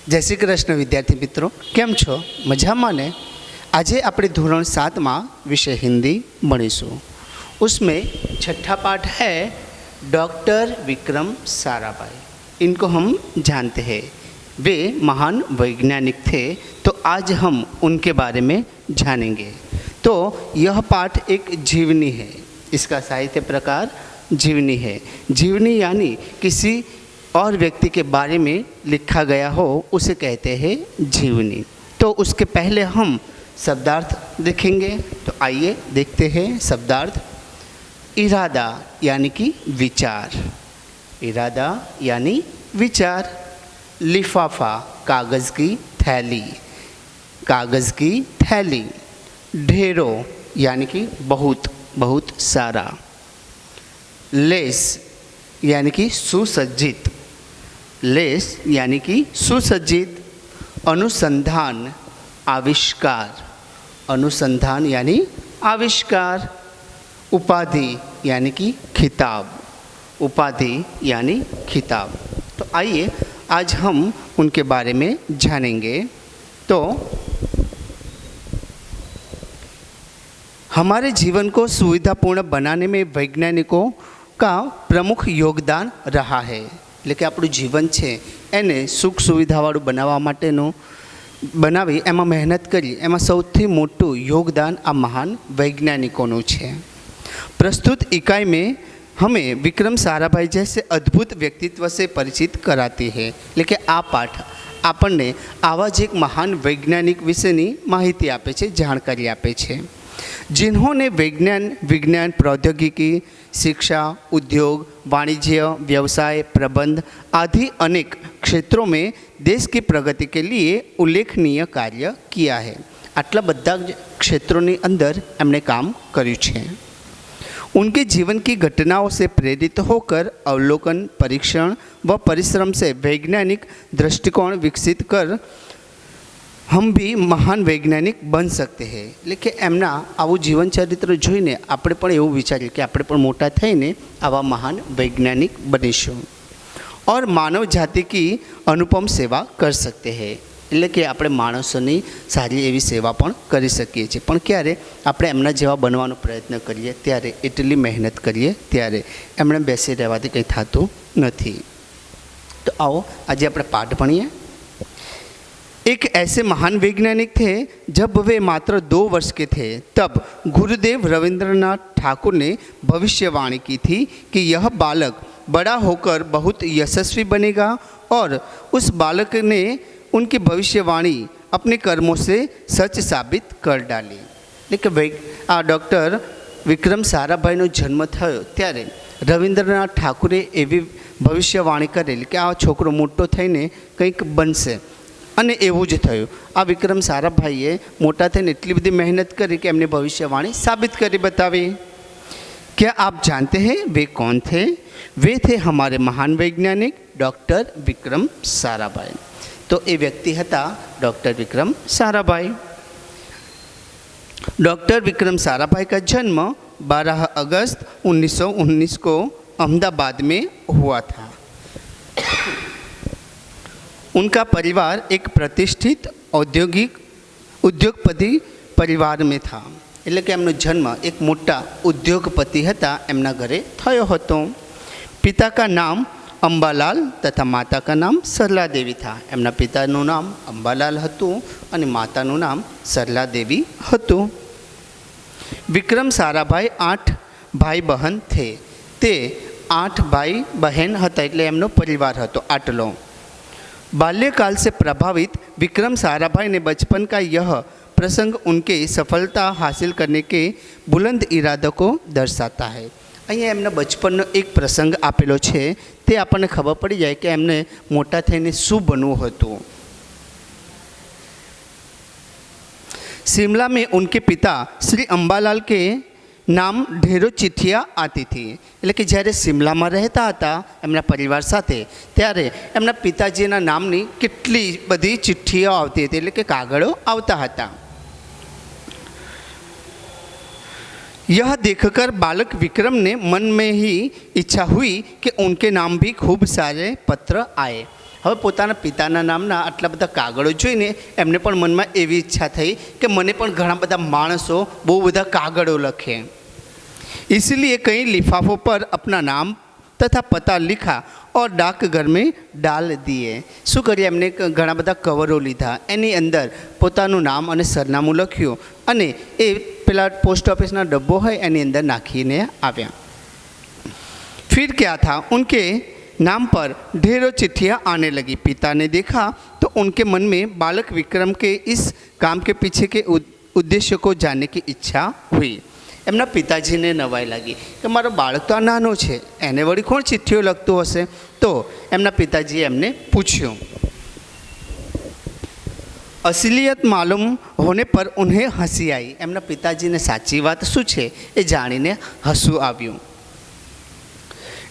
जय श्री कृष्ण विद्यार्थी मित्रों, केम छो? मजामां ने? આજે આપણે ધોરણ 7 में विषय हिंदी भणीशुं। उसमें छठा पाठ है डॉक्टर विक्रम साराभाई। इनको हम जानते हैं, वे महान वैज्ञानिक थे। तो आज हम उनके बारे में जानेंगे। तो यह पाठ एक जीवनी है, इसका साहित्य प्रकार जीवनी है। जीवनी यानी किसी और व्यक्ति के बारे में लिखा गया हो, उसे कहते हैं जीवनी। तो उसके पहले हम शब्दार्थ देखेंगे। तो आइए देखते हैं शब्दार्थ। इरादा यानी कि विचार, इरादा यानी विचार। लिफाफा कागज़ की थैली, कागज़ की थैली। ढेरों यानी कि बहुत बहुत सारा। लेस यानी कि सुसज्जित, लेस यानी कि सुसज्जित। अनुसंधान आविष्कार, अनुसंधान यानी आविष्कार। उपाधि यानी कि खिताब, उपाधि यानी खिताब। तो आइए आज हम उनके बारे में जानेंगे। तो हमारे जीवन को सुविधापूर्ण बनाने में वैज्ञानिकों का प्रमुख योगदान रहा है। એટલે કે આપણું જીવન છે એને સુખ સુવિધાવાળું બનાવવા માટેનું બનાવી એમાં મહેનત કરી, એમાં સૌથી મોટું યોગદાન આ મહાન વૈજ્ઞાનિકોનું છે। प्रस्तुत इकाई में हमें विक्रम साराभाई जैसे अद्भुत व्यक्तित्व से परिचित कराती है। लेकिन आ पाठ આપણને આવા જ એક મહાન વૈજ્ઞાનિક વિશેની માહિતી આપે છે, જાણકારી આપે છે, जिन्होंने विज्ञान प्रौद्योगिकी, शिक्षा, उद्योग, वाणिज्य, व्यवसाय, प्रबंध आदि अनेक क्षेत्रों में देश की प्रगति के लिए उल्लेखनीय कार्य किया है। आटला बधा क्षेत्रों के अंदर एमने काम कर्યું છે। उनके जीवन की घटनाओं से प्रेरित होकर अवलोकन, परीक्षण व परिश्रम से वैज्ञानिक दृष्टिकोण विकसित कर हम भी महान वैज्ञानिक बन सकते हैं। लेकिन एमना आवुं जीवन चरित्र जोईने आपणे पण एवुं विचारीए कि आपणे पण मोटा थईने आवा महान वैज्ञानिक बनीशुं और मानव जाति की अनुपम सेवा कर सकते हैं। એટલે કે આપણે માણસોની સારી એવી સેવા પણ કરી શકીએ છીએ, પણ ક્યારે આપણે એમના જેવા બનવાનો પ્રયત્ન કરીએ ત્યારે, એટલી મહેનત કરીએ ત્યારે એમણે બેસી રહેવાથી કંઈ થતું નથી। તો આવો આજે આપણે પાઠ ભણીએ। एक ऐसे महान वैज्ञानिक थे, जब वे मात्र 2 वर्ष के थे तब गुरुदेव रविंद्रनाथ ठाकुर ने भविष्यवाणी की थी कि यह बालक बड़ा होकर बहुत यशस्वी बनेगा, और उस बालक ने उनकी भविष्यवाणी अपने कर्मों से सच साबित कर डाली। लेकिन डॉक्टर विक्रम साराभाईનો जन्म થયો ત્યારે રવિન્દ્રનાથ ઠાકુરે એવી ભવિષ્યવાણી કરેલી કે આ છોકરો મોટો થઈને કંઈક બનશે, અને એવું જ થયું। આ વિક્રમ સારાભાઈએ મોટા થઈને એટલી બધી મહેનત કરી કે એમની ભવિષ્યવાણી સાબિત કરી બતાવી। क्या आप जानते हैं वे कौन थे? वे थे हमारे महान वैज्ञानिक डॉक्टर विक्रम साराभाई। तो ये व्यक्ति हता डॉक्टर विक्रम साराभाई। डॉक्टर विक्रम साराभाई का जन्म 12 अगस्त 1919 को अहमदाबाद में हुआ था। उनका परिवार एक प्रतिष्ठित उद्योगपति परिवार में था। એટલે કે એમનો જન્મ એક મોટા ઉદ્યોગપતિ હતા એમના ઘરે થયો હતો। पिता का नाम अंबालाल तथा माता का नाम सरला देवी था। એમના પિતાનું નામ અંબાલાલ હતું અને માતાનું નામ સરલા દેવી હતું। विक्रम साराभाई 8 भाई बहन थे। તે 8 भाई बहन હતા, એટલે એમનો પરિવાર હતો આટલો। बाल्यकाल से प्रभावित विक्रम साराभाई ने बचपन का यह प्रसंग उनके सफलता हासिल करने के बुलंद इरादे को दर्शाता है। અહીંયા એમના બચપનનો એક પ્રસંગ આપેલો છે, તે આપણને ખબર પડી જાય કે એમને મોટા થઈને શું બનવું હતું। शिमला में उनके पिता श्री अंबालाल के नाम ढेरों चिट्ठियाँ आती थी। એટલે કે જ્યારે શિમલામાં રહેતા હતા એમના પરિવાર સાથે, ત્યારે એમના પિતાજીના નામની કેટલી બધી ચિઠ્ઠીઓ આવતી હતી, એટલે કે કાગળો આવતા હતા। यह देखकर बालक विक्रम ने मन में ही इच्छा हुई कि उनके नाम भी खूब सारे पत्र आए। હવે પોતાના પિતાના નામના આટલા બધા કાગળો જોઈને એમને પણ મનમાં એવી ઈચ્છા થઈ કે મને પણ ઘણા બધા માણસો બહુ બધા કાગળો લખે, इसलिए कई लिफाफों पर अपना नाम तथा पता लिखा और डाकघर में डाल दिए। શું કરીએ, એમને ઘણા બધા કવરો લીધા, એની અંદર પોતાનું નામ અને સરનામું લખ્યું અને એ પેલા પોસ્ટ ઓફિસના ડબ્બો હોય એની અંદર નાખીને આવ્યા। फिर क्या था, उनके नाम पर ढेरों चिट्ठियाँ आने लगी। पिता ने देखा तो उनके मन में बालक विक्रम के इस काम के पीछे के उद्देश्य को जानने की इच्छा हुई। એમના પિતાજીને નવાઈ લાગી કે મારો બાળક તો આ નાનો છે, એને વળી કોણ ચિઠ્ઠીઓ લખતું હશે? તો એમના પિતાજીએ એમને પૂછ્યું। असलियत मालूम होने पर उन्हें हंसी आई। એમના પિતાજીને સાચી વાત શું છે એ જાણીને હસવું આવ્યું।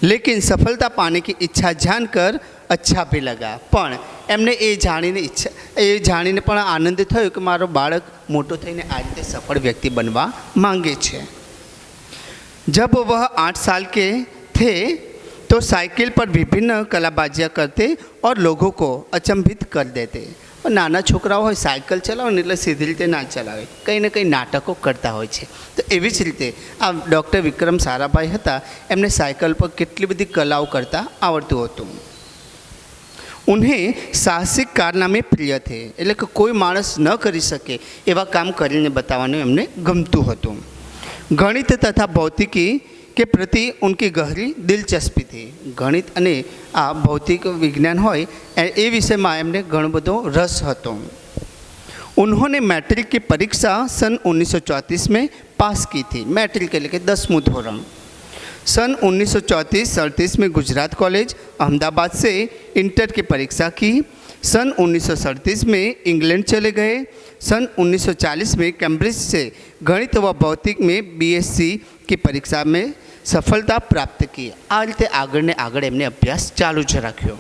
लेकिन सफलता पाने की इच्छा जानकर अच्छा भी लगा, પણ એમને એ જાણીને પણ આનંદ થયો કે મારો બાળક મોટો થઈને આ રીતે સફળ વ્યક્તિ બનવા માંગે છે। जब वह 8 साल के थे तो साइकिल पर विभिन्न कलाबाजियाँ करते और लोगों को अचंभित कर देते। નાના છોકરાઓ હોય સાયકલ ચલાવે ને એટલે સીધી રીતે ના ચલાવે, કંઈ ને કંઈ નાટકો કરતા હોય છે। તો એવી જ રીતે આ ડૉક્ટર વિક્રમ સારાભાઈ હતા, એમને સાયકલ પર કેટલી બધી કલાઓ કરતા આવડતું હતું। उन्हें સાહસિક કારનામે પ્રિય थे, એટલે કે કોઈ માણસ ન કરી શકે એવા કામ કરીને બતાવવાનું એમને ગમતું હતું। ગણિત તથા ભૌતિકી के प्रति उनकी गहरी दिलचस्पी थी। गणित अने आ भौतिक विज्ञान होय ए विषय में एमने घणो बधो रस हतो। उन्होंने मैट्रिक की परीक्षा सन 1934 में पास की थी। मैट्रिक એટલે કે 10મું ધોરણ। सन 1934-37 में गुजरात कॉलेज अहमदाबाद से इंटर की परीक्षा की। सन 1937 में इंग्लैंड चले गए। सन 1940 में कैम्ब्रिज से गणित व भौतिक में बीएससी की परीक्षा में सफलता प्राप्त की। आ रीते आगळ ने आगळ एमने अभ्यास चालू ज राख्यो।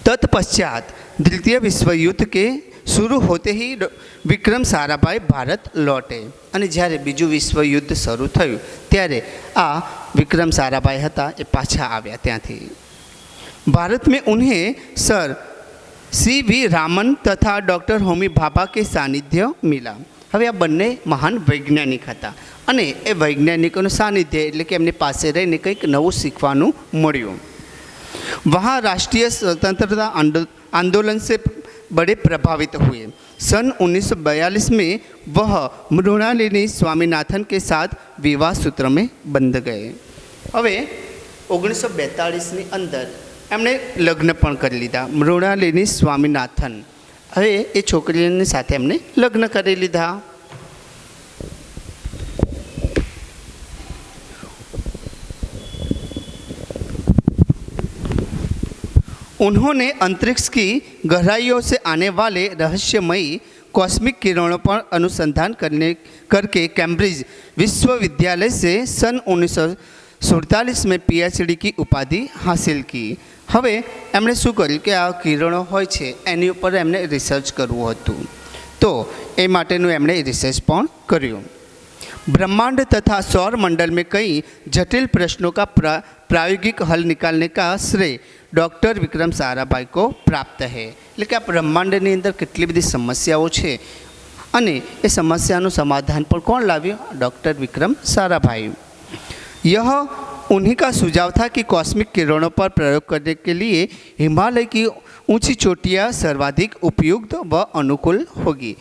तत्पश्चात द्वितीय विश्व युद्ध के शुरू होते ही विक्रम साराभाई भारत लौटे અને જ્યારે બીજું વિશ્વ યુદ્ધ શરૂ થયું ત્યારે આ વિક્રમ સારાભાઈ હતા એ પાછા આવ્યા ત્યાંથી। भारत में उन्हें सर सी.वी. रामन तथा डॉक्टर होमी भाभा के सानिध्य मिला। હવે આ બંને મહાન વૈજ્ઞાનિક હતા અને એ વૈજ્ઞાનિકોનું સાનિધ્ય એટલે કે એમની પાસે રહીને કંઈક નવું શીખવાનું મળ્યું। वहाँ राष्ट्रीय स्वतंत्रता आंदोलन से बड़े प्रभावित हुए। सन 1942 में वह मृणालिनी स्वामीनाथन के साथ विवाह सूत्र में बंध गए। હવે 1942ની અંદર એમણે લગ્ન પણ કરી લીધા મૃણાલિની સ્વામીનાથન। હવે એ છોકરીની સાથે એમને લગ્ન કરી લીધા। उन्होंने अंतरिक्ष की गहराइयों से आने वाले रहस्यमयी कॉस्मिक किरणों पर अनुसंधान करके कैम्ब्रिज विश्वविद्यालय से सन 1947 में पीएचडी की उपाधि हासिल की। હવે એમણે શું કર્યું કે આ કિરણો હોય છે એની ઉપર એમને રિસર્ચ કરવું હતું, તો એ માટેનું એમણે રિસર્ચ પણ કર્યું। ब्रह्मांड तथा सौर मंडल में कई जटिल प्रश्नों का प्रायोगिक हल निकालने का श्रेय डॉक्टर विक्रम साराभाई को प्राप्त है। એટલે કે આ બ્રહ્માંડની અંદર કેટલી બધી સમસ્યાઓ છે અને એ સમસ્યાનું સમાધાન પણ કોણ લાવ્યું? ડૉક્ટર વિક્રમ साराभाई। यह उन्हीं का सुझाव था कि कॉस्मिक किरणों पर प्रयोग करने के लिए हिमालय की ऊंची चोटियाँ सर्वाधिक उपयुक्त व अनुकूल होगी।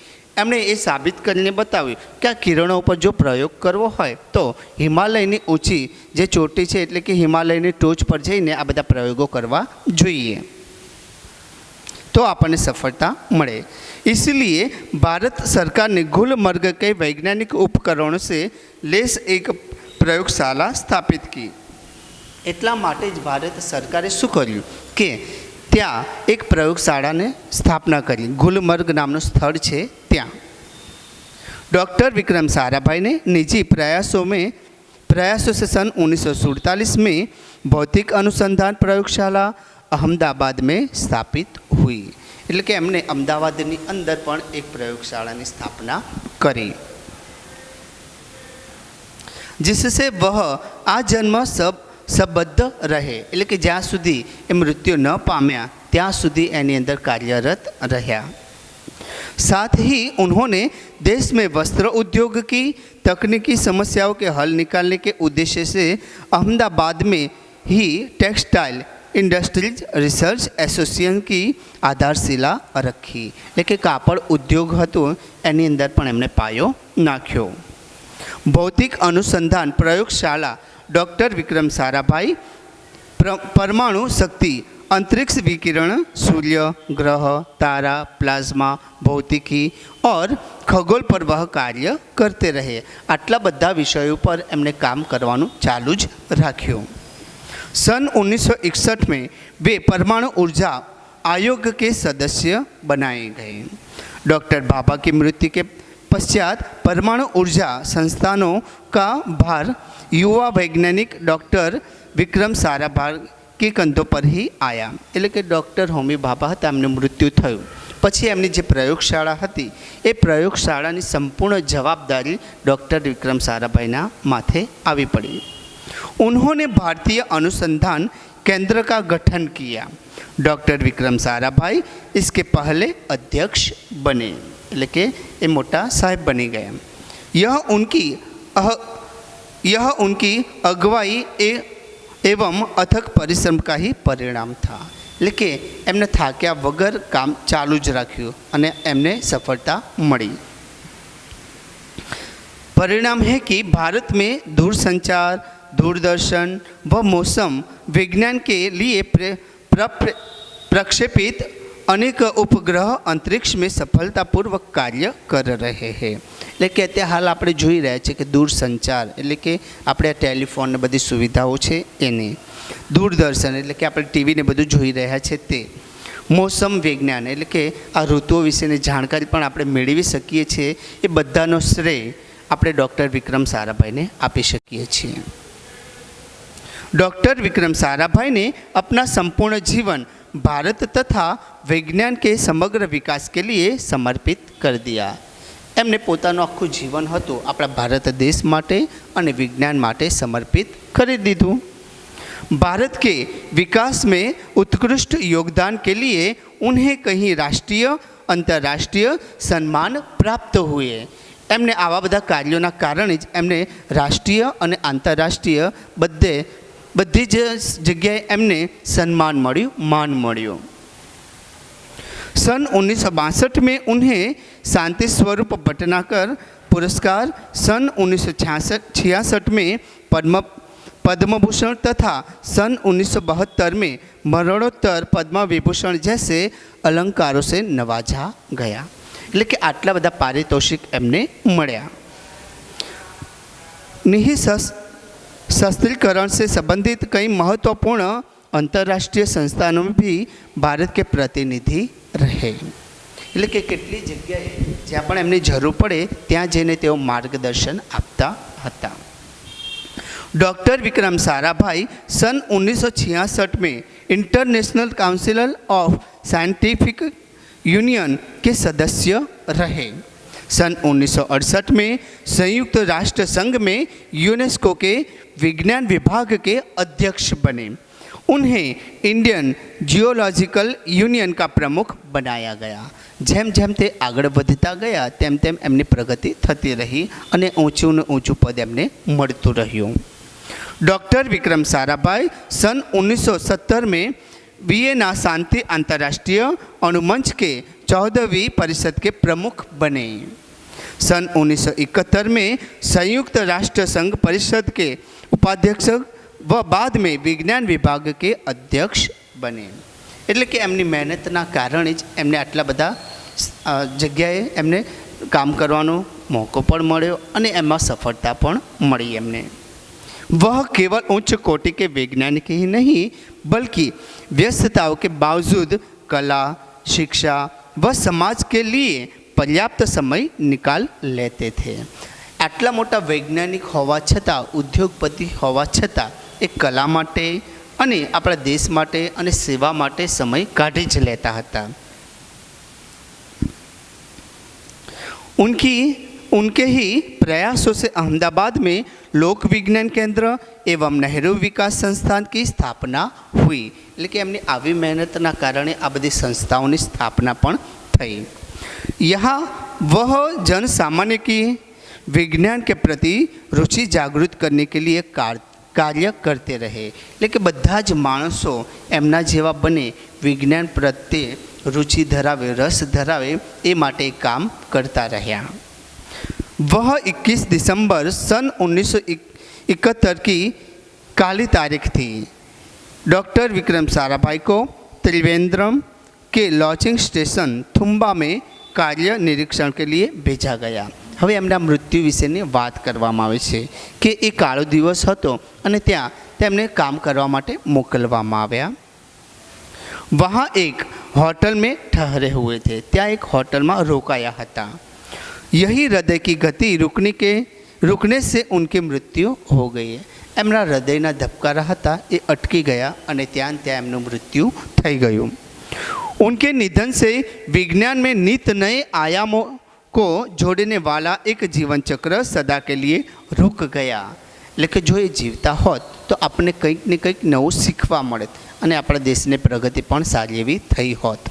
એમણે એ સાબિત કરીને બતાવ્યું કે આ કિરણો ઉપર જો પ્રયોગ કરવો હોય તો હિમાલયની ઊંચી જે ચોટી છે એટલે કે હિમાલયની ટોચ પર જઈને આ બધા પ્રયોગો કરવા જોઈએ તો આપણને સફળતા મળે। इसलिए भारत सरकार ने गुलमर्ग के वैज्ञानिक उपकरणों से लेस एक प्रयोगशाला स्थापित की। એટલા માટે જ ભારત સરકારે શું કર્યું કે ત્યાં એક પ્રયોગશાળાને સ્થાપના કરી। ગુલમર્ગ નામનું સ્થળ છે ત્યાં। डॉक्टर विक्रम साराभाई ने निजी प्रयासों से सन 1947 में भौतिक अनुसंधान प्रयोगशाला अहमदाबाद में स्थापित हुई। એટલે કે એમણે અમદાવાદની અંદર પણ એક પ્રયોગશાળાની સ્થાપના કરી, जिससे वह आजन्म સંબદ્ધ રહે, એટલે કે જ્યાં સુધી એ મૃત્યુ ન पाम्या ત્યાં સુધી એની અંદર कार्यरत રહ્યા। साथ ही उन्होंने देश में वस्त्र उद्योग की तकनीकी समस्याओं के हल निकालने के उद्देश्य से अहमदाबाद में ही टेक्सटाइल इंडस्ट्रीज रिसर्च एसोसिएशन की आधारशिला रखी, એટલે કાપડ ઉદ્યોગ હતો એની અંદર પણ એમણે પાયો નાખ્યો। ભૌતિક अनुसंधान प्रयोगशाला डॉक्टर विक्रम साराभाई परमाणु शक्ति, अंतरिक्ष विकिरण, सूर्य, ग्रह, तारा, प्लाज्मा, भौतिकी और खगोल पर वह कार्य करते रहे। आटला बधा विषयों पर एमने काम करवानुं चालू ज राख्युं। सन 1961 में वे परमाणु ऊर्जा आयोग के सदस्य बनाए गए। डॉक्टर भाभा की मृत्यु के पश्चात परमाणु ऊर्जा संस्थानों का भार युवा वैज्ञानिक डॉक्टर विक्रम साराभाई के कंधों पर ही आया, એટલે કે ડૉક્ટર હોમી ભાભા હતા, એમનું મૃત્યુ થયું પછી એમની જે પ્રયોગશાળા હતી એ પ્રયોગશાળાની સંપૂર્ણ જવાબદારી ડૉક્ટર વિક્રમ સારાભાઈના માથે આવી પડી। उन्होंने भारतीय अनुसंधान केंद्र का गठन किया। डॉक्टर विक्रम साराभाई इसके पहले अध्यक्ष बने, એટલે કે એ મોટા સાહેબ બની ગયા। यह उनकी अगुवाई एवं अथक परिश्रम का ही परिणाम था, એટલે કે એમને થાક્યા વગર કામ ચાલુ જ રાખ્યું અને એમને સફળતા મળી। परिणाम है कि भारत में दूरसंचार, दूरदर्शन व मौसम विज्ञान के लिए प्रक्षेपित अनेक उपग्रह अंतरिक्ष में सफलतापूर्वक कार्य कर रहे हैं। એટલે કે અત્યારે હાલ આપણે જોઈ રહ્યા છીએ કે દૂરસંચાર એટલે કે આપણે ટેલિફોન ને બધી સુવિધાઓ છે એને, દૂરદર્શન એટલે કે આપણે ટીવી ને બધું જોઈ રહ્યા છે તે, મૌસમ વિજ્ઞાન એટલે કે આ ઋતુઓ વિશેની જાણકારી પણ આપણે મેળવી શકીએ છીએ। એ બધાનો શ્રેય આપણે ડૉક્ટર વિક્રમ સારાભાઈને આપી શકીએ છીએ। डॉक्टर विक्रम साराभाई ने अपना संपूर्ण जीवन भारत तथा विज्ञान के समग्र विकास के लिए समर्पित कर दिया। एमने पोतानो आखुं जीवन हतुं आपणा भारत देश माटे अने विज्ञान माटे समर्पित करी दीधुं। भारत के विकास में उत्कृष्ट योगदान के लिए उन्हें कहीं राष्ट्रीय अंतर्राष्ट्रीय सम्मान प्राप्त हुए। एमने आवा बधा कार्योना कारणे ज एमने राष्ट्रीय अने आंतरराष्ट्रीय बधी जग्याए एमने सम्मान मळ्युं, मान मळ्युं। सन 1962 में उन्हें शांति स्वरूप भटनागर पुरस्कार, सन 1966 में पद्म भूषण तथा सन 1972 में मरणोत्तर पद्म विभूषण जैसे अलंकारों से नवाजा गया। એટલે કે આટલા બધા પારિતોષિક એમને મળ્યા। निःशस्त्रीकरण से संबंधित कई महत्वपूर्ण अंतर्राष्ट्रीय संस्थानों में भी भारत के प्रतिनिधि रहे। એટલે કે કેટલી જગ્યાએ જ્યાં પણ એમની જરૂર પડે ત્યાં જઈને તેઓ માર્ગદર્શન આપતા હતા। डॉक्टर विक्रम साराभाई सन 1966 में international council of scientific union के सदस्य रहे। सन 1968 में संयुक्त राष्ट्र संघ में यूनेस्को के विज्ञान विभाग के अध्यक्ष बने। उन्हें इंडियन जियोलॉजिकल यूनियन का प्रमुख बनाया गया। જેમ જેમ તે આગળ વધતા ગયા તેમ તેમ એમની પ્રગતિ થતી રહી અને ઊંચું ને ઊંચું પદ એમને મળતું રહ્યું। डॉक्टर विक्रम साराभाई सन 1970 में वियना शांति अंतर्राष्ट्रीय अणुमंच के 14वीं परिषद के प्रमुख बने। सन 1971 में संयुक्त राष्ट्र संघ परिषद के उपाध्यक्ष व बाद में विज्ञान विभाग के अध्यक्ष बने। એટલે કે એમની મહેનતના કારણે જ એમને આટલા બધા જગ્યાએ એમને કામ કરવાનો મોકો પણ મળ્યો અને એમાં સફળતા પણ મળી એમને। वह केवल उच्च कोटि के वैज्ञानिक ही नहीं बल्कि व्यस्तताओं के बावजूद कला, शिक्षा व समाज के लिए पर्याप्त समय निकाल लेते थे। आटला मोटा वैज्ञानिक होवा छतां, उद्योगपति होवा छतां एक कला माटे अने आपणा देश माटे अने सेवा माटे समय काढी ज लेता हता। उनकी उनके ही प्रयासों से अहमदाबाद में लोक विज्ञान केंद्र एवं नेहरू विकास संस्थान की स्थापना हुई। એટલે કે એમની આવી મહેનતના કારણે આ બધી સંસ્થાઓની સ્થાપના પણ થઈ। यहाँ वह जन सामान्य की विज्ञान के प्रति रुचि जागृत करने के लिए कार्य करते रहे। એટલે કે બધા જ માણસો એમના જેવા બને, વિજ્ઞાન પ્રત્યે रुचि धरावे, रस धरावे, ए माटे काम करता रहा। वह 21 दिसंबर सन 1971 की काली तारीख थी। डॉक्टर विक्रम साराभाई को त्रिवेंद्रम के लॉन्चिंग स्टेशन थुम्बा में कार्य निरीक्षण के लिए भेजा गया। હવે એમના મૃત્યુ વિશેની વાત કરવામાં આવે છે કે એ કાળો દિવસ હતો અને ત્યાં તેમને કામ કરવા માટે મોકલવામાં આવ્યા। वहाँ एक होटल में ठहरे हुए थे, त्या एक होटल में रोकाया था। यही हृदय की गति रुकने से उनकी मृत्यु हो गई है। एमना हृदयना धबकारा था ये अटकी गया और त्या एमનું मृत्यु थई गયું। उनके निधन से विज्ञान में नित नए आयामों को जोड़ने वाला एक जीवन चक्र सदा के लिए रुक गया। लेकिन जो ये जीवता होत तो अपने कंईक ने कंईक नवुं शीखवा मळत અને આપણા દેશની પ્રગતિ પણ સારી એવી થઈ હોત।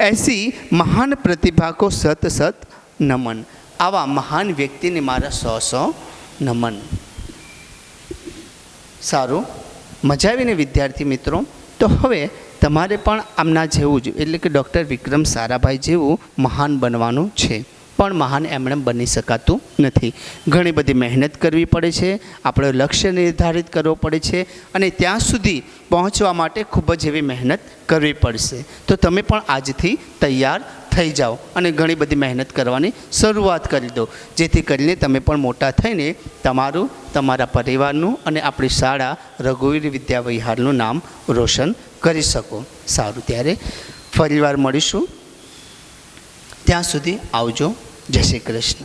ऐसी महान प्रतिभा को सत सत नमन। आवा महान व्यक्तिने मारा 100 नमन। सारू, मजा आवीने विद्यार्थी मित्रों। तो हवे तमारे पण आमना जेवुं ज एटले के डॉक्टर विक्रम साराभाई जेवुं महान बनवानुं छे, पण महान एमणे बनी शकाતું નથી। ઘણી બધી મહેનત કરવી પડે છે, આપણો લક્ષ્ય નિર્ધારિત કરવો પડે છે અને ત્યાં સુધી પહોંચવા માટે ખૂબ જ એવી મહેનત કરવી પડશે। તો તમે પણ આજથી તૈયાર થઈ જાઓ અને ઘણી બધી મહેનત કરવાની શરૂઆત કરી દો, જેથી કરીને તમે પણ મોટા થઈને તમારું, તમારા પરિવારનું અને આપણી શાળા રઘુવીર વિદ્યા વિહારનું નામ રોશન કરી શકો। સારું, ત્યારે ફરીવાર મળીશું। ત્યાં સુધી આવજો। જય શ્રી કૃષ્ણ।